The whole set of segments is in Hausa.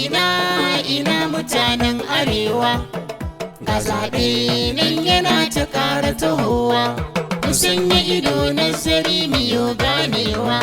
ina mutanen arewa, ga zaɓe nan yana ta ƙara tahowa. Mu sanya ido nazari miyo ganewa,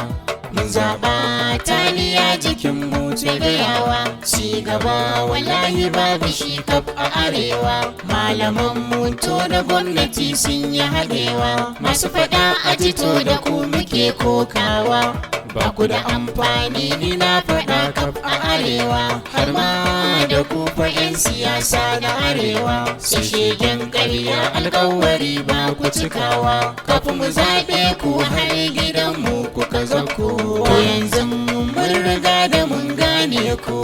mun zaɓa taliya jikin mu ta gayawa. Ci gaba wallahi babu shi kaf a arewa, malaman mu to da gwamnati sun yi haɗewa. Masu faɗa a jito da ku muke kokawa, ba ku da amfani ni na faɗa kaf a arewa. Har ma da ku fa 'yan siyasa na arewa, su shegen ƙarya alƙawari ba ku cikawa. Kafin mu zaɓe ku har gidanmu kuka zako, to yanzu mun riga da mun gane ku,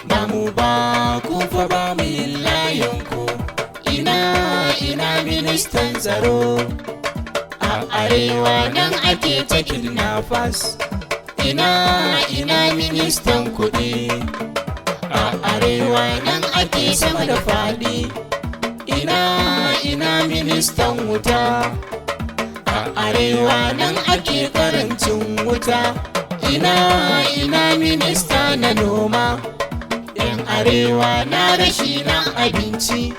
ba mu ba ku fa ba mu yin layin ku. Ina ministan tsaro, a arewa nan ake ta kidnappers. Ina ministan kuɗi, a arewa nan ake sama da faɗi. Ina ministan wuta, a arewa nan ake karancin wuta. Ina minista na noma, 'yan arewa na rashi na abinci.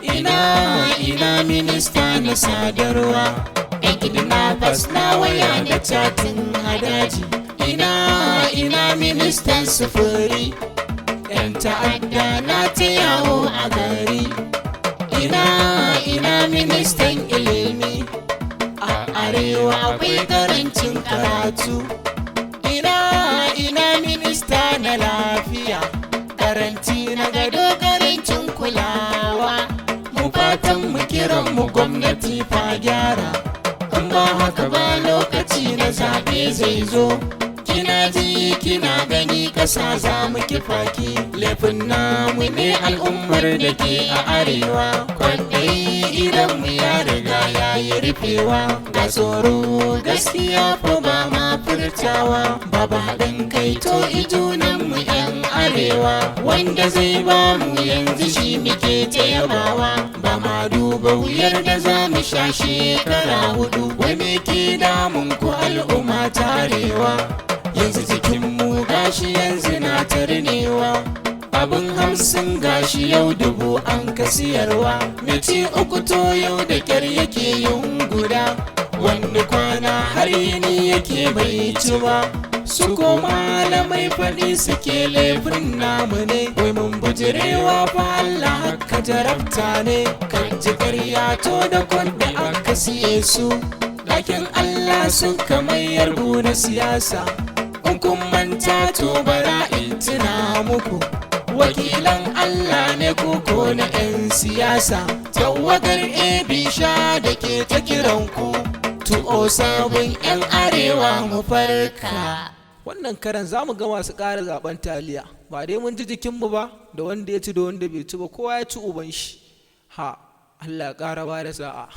Ina minista na sadarwa, 'yan kidnappers na waya da chatin hadaji. Ina ministan sufuri, 'yan ta'adda na ta yawo a gari. Ina ministan ilimi, a arewa akwai karancin karatu. Ina minista na lafiya, karanci na gado karancin kulawa. Mu fatan mu kiran mu gwamnati fa gyara, in ba haka ba lokaci na zaɓe zai zo. Kina ji kina gani ƙasa za mu kifaki, laifin namu ne al'ummar da ke a arewa. Kwaɗayi idan mu ya riga ya yi rufewa, ga tsoro gaskiya fa ba ma furtawa. Babu haɗin kai to ijunan mu 'yan arewa, wanda zai ba mu yanzu shi muke ta yabawa. Ba ma duba wuyar da za mu sha shekara hudu, wai me ke damun ku al'umma tarewa. Yanzu jikinmu gashi yanzu na tarnewa, abin 50 gashi yau 1000 an kasiyarwa. Miti 3 to yau da kyar yake yin guda, wani kwana har yini yake bai ci ba. Su ko malamai faɗi suke laifin namu ne, wai mun bujirewa fa Allah haka jarabta ne. Kan ji ƙarya to da kwanda aka siye su, ɗakin Allah sun kamayar na siyasa. Kun manta to bara in tuna muku, wakilan Allah ne koko na 'yan siyasa. Tawagar Ebisha da ke ta kiranku, 207 'yan arewa mu farka. Wannan karan za mu ga masu ƙara zaben taliya, ba dai mun ji jikinmu ba, da wanda ya ci da wanda bai ci ba kowa ya ci uban shi. Allah ƙara ba da sa'a.